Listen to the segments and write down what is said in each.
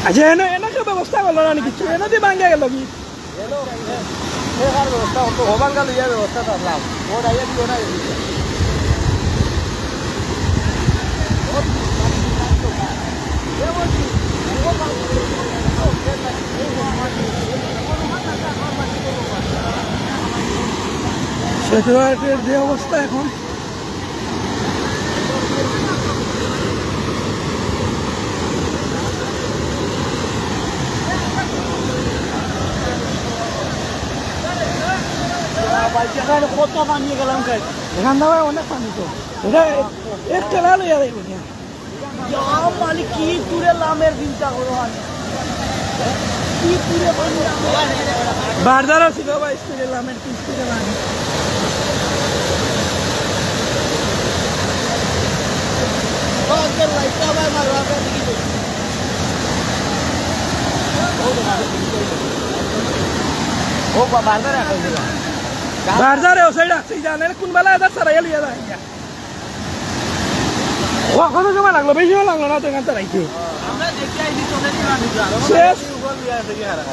अच्छा एना एना के व्यवस्था कर लो ना किछु एना दे मांगे गेलो की एनो ए हर व्यवस्था तो होबांगा लिया व्यवस्था था लाभ वो आया भी होना সেতুয়াটের যে অবস্থা এখন কত পানি গেলাম এখান থেকে অনেক পানি তো এটা এক টেলা লইয়া যাইব মানে কি দূরে লামের চিন্তা করো কি দূরে বারদার ছিল বা স্পিডে লামের কি স্পিডে লাগে বারদারে ও সাইড আছে জানেন কোন বেলা এটা সারাইয়া লিয়া যায় ও কত সময় লাগলো বেশি সময় লাগলো না তো এখান থেকে আমরা দেখি আইছি তো দেখি না শেষ উপর লিয়া দেখি হারা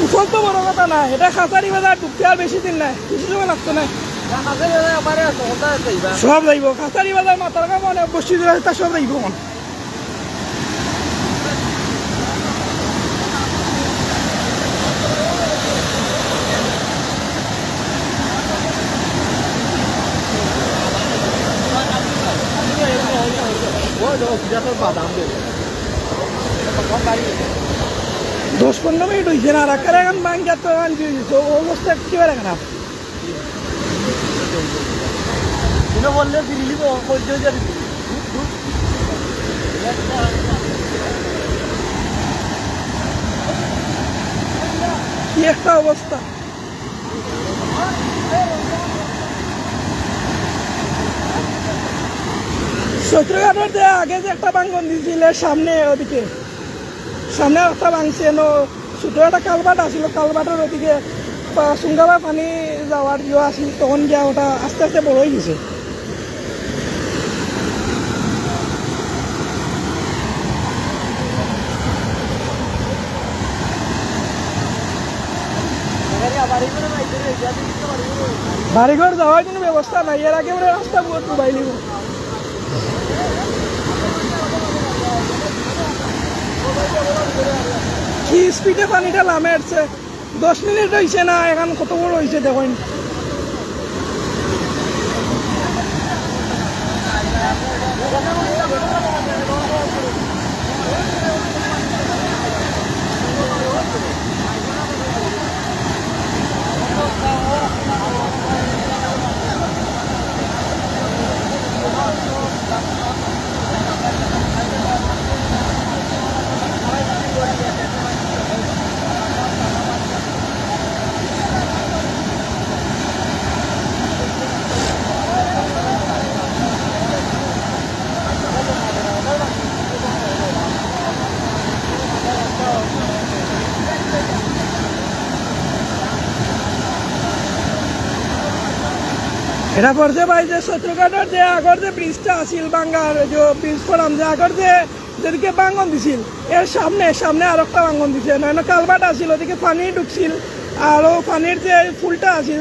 উফল তো বড় কথা না এটা খাসারি বাজার ঢুকতে আর বেশি দিন নাই বেশি সময় লাগতো না সব যাইব খাসারি বাজার মাথার কাম অনেক বসি তা সব যাইব বাদাম 10-15 মিনিট হয়েছে না রাখার এখন বাঙ্গা তো অবস্থা একেবারে খারাপ বললে দিল্লি কি একটা অবস্থা চৈত্রঘাটের আগে যে একটা বাঙ্গন দিয়েছিল সামনে ওদিকে সামনে একটা ভাঙছে ছোট একটা কালভার্ট আসছিল কালভার্টের ওদিকে সুঙ্গাবা পানি যাওয়ার ইয়ে আসছিল তখন গিয়া ওটা আস্তে আস্তে বড় হয়ে গেছে বাড়িঘর যাওয়ার কোনো ব্যবস্থা নাই এর আগে রাস্তা বহুত ডুবাই নিব কি স্পিডে পানিটা নামে আসছে 10 মিনিট হয়েছে না এখন কত বড় হয়েছে দেখেন এটা পড়ছে ভাই যে চৈত্রঘাটের যে আগর যে ব্রিজটা আছিল বাঙ্গার যে ব্রিজ পড়াম যে আগর যে যেদিকে বাঙ্গন দিছিল এর সামনে আর একটা বাঙ্গন দিছে নয় কালভার্ট আছিল ওদিকে পানি ঢুকছিল আর ও পানির যে ফুলটা আছিল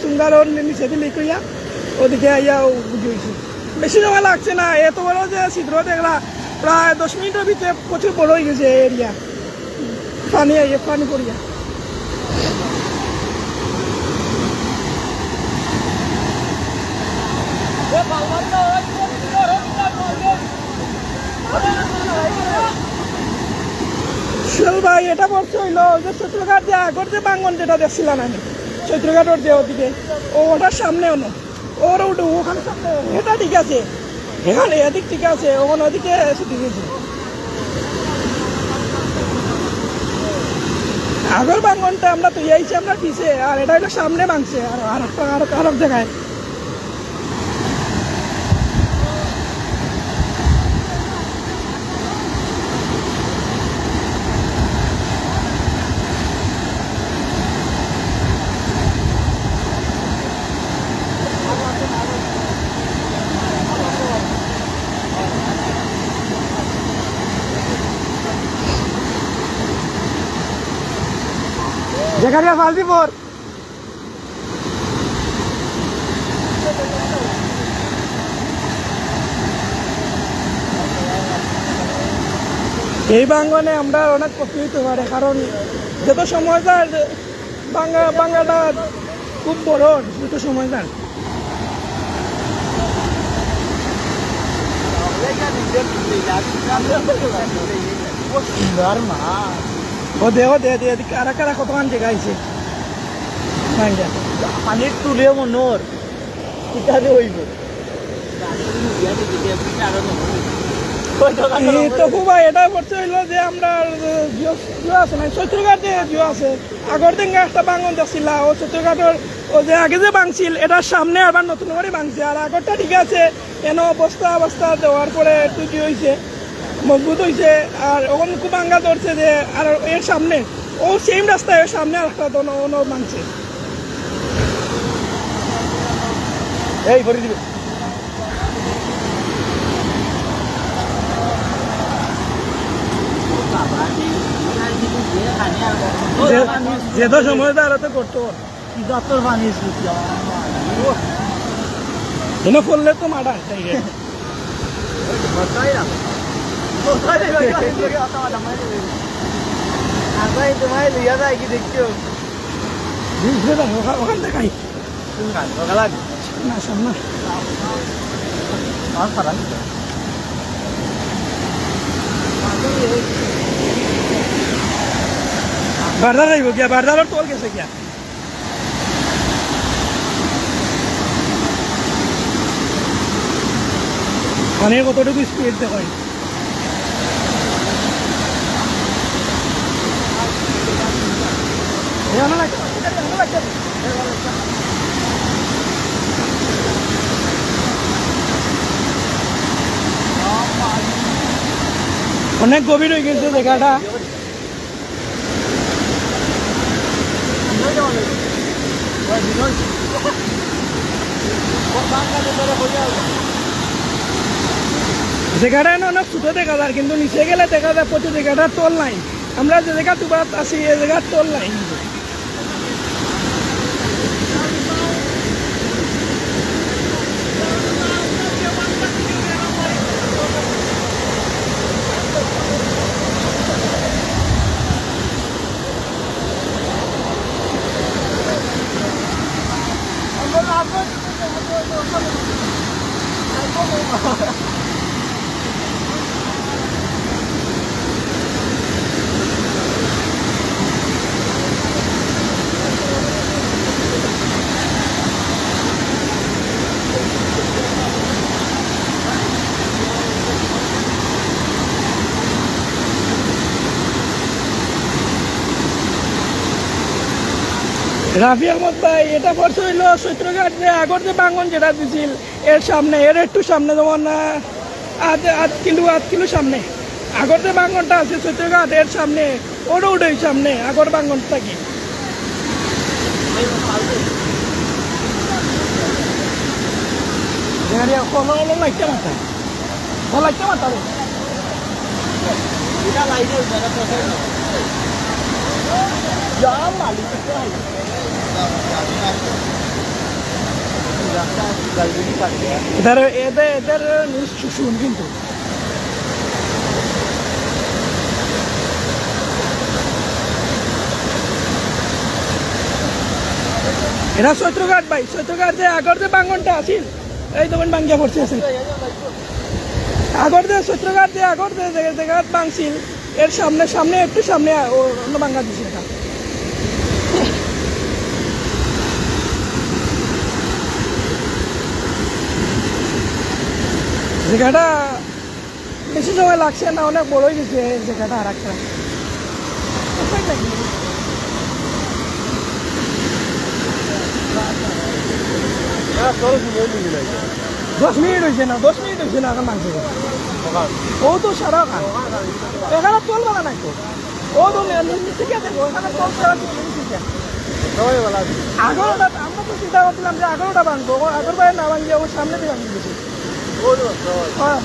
চুঙ্গার ওর নিচে দিলি কইয়া ওদিকে আইয়া বুঝি হয়েছে বেশি সময় লাগছে না এত বড় যে ছিদ্র দেখলা প্রায় 10 মিনিটের ভিতরে প্রচুর বড় হয়ে গেছে এরিয়া পানি পড়িয়া ভাই এটা বলছে হইলো যে চৈত্রঘাট যে আগর যে বাঙ্গন যেটা দেখছিলাম আমি চৈত্রঘাটের যে ওদিকে ওটার সামনে ওর ওখানে সামনে এটা ঠিক আছে এখানে এদিক ঠিক আছে, ওখানে ওদিকে ছুটি দিয়েছে। আগের বাঙ্গনটা আমরা তুই আইছি আমরা পিছে, আর এটা হলো সামনে ভাঙছে আর এক জায়গায়। জাকারিয়া ফালদিপুর এই বাঙ্গনে আমরা অনেক কষ্ট হইতে পারে, কারণ যত সময়কার বাঙ্গাটা খুব বড়, যত সময়কার ও দেহ দে দিয়ে কারা কারা কতক্ষণ জায়গা আইছে পানির তুলে মনোর কিতাবে হইব তো খুবই এটা করতে হইলো যে আমরা জিও আছে না, চৈত্রঘাট যে জিও আছে, আগর দিন একটা বাঙ্গন দেখছিল, ও চৈত্রঘাটের ও যে আগে যে ভাঙছিল এটার সামনে আবার নতুন করে ভাঙছে, আর আগরটা ঠিক আছে, এন বস্তা দেওয়ার পরে একটু কি হয়েছে, মজবুত হয়েছে, আর ওখানে খুব ভাঙ্গা ধরছে যে, আর এর সামনে ও সেম রাস্তায় এর সামনে আর একটা ভাঙছে। এই ভরে দিবে যে তো সময় তো আরো তো করতো যত পানি এনে পড়লে তো মারা তোমায় লিয়া যায় কি দেখছো ওখান দেখাই না সামনে বারদার রইব গিয়া, বারদার তোর গেছে গিয়া পানির কতটুকু স্পিড দেখায়। অনেক গভীর হয়ে গেছে জায়গাটা। জায়গাটা অনেক ছোট দেখা যায়, কিন্তু নিচে গেলে দেখা যায় প্রচুর জায়গাটার তল নাই। আমরা যে জায়গা দুবার আছি এই জায়গার তল নাই। রাফি আহমদ ভাই, এটা পড়ছে হইল চৈত্রঘাট যে আগর যে বাঙ্গন যেটা দিছিল এর সামনে, এর একটু সামনে, যেমন আধ কিলো সামনে আগর যে বাঙ্গনটা আছে চৈত্রঘাট এর সামনে, ওটা উঠে সামনে আগর বাঙ্গনটা কি লাইটটা মাথা লাইটটা মাথা এদের নিউজ শুন, কিন্তু এরা চৈত্রঘাট ভাই, চৈত্রঘাট যে আগর যে বাঙ্গনটা আছিল এই তোমার বাঙ্গিয়া পড়ছে আগর যে চৈত্রঘাট যে আগর যে জায়গাত বাংছিল এর সামনে একটু সামনে অন্য বাঙ্গা দিছে এটা। জায়গাটা বেশি সময় লাগছে না, অনেক বড় হয়ে গেছে জায়গাটা আর একটা। দশ মিনিট হয়েছে না, 10 মিনিট হয়েছে না এখন মাংস। ও তো সারা খান এখানে তোল বলা নাই তো, ও তো ঠিক আছে এখানে তোল ছাড়া আগরটা। আমরা তো চিন্তা করছিলাম যে আগরটা ভাঙবো, আগর বাইরে না ভাঙিয়ে ওর সামনে দিয়ে ভাঙি গেছে। হ্যাঁ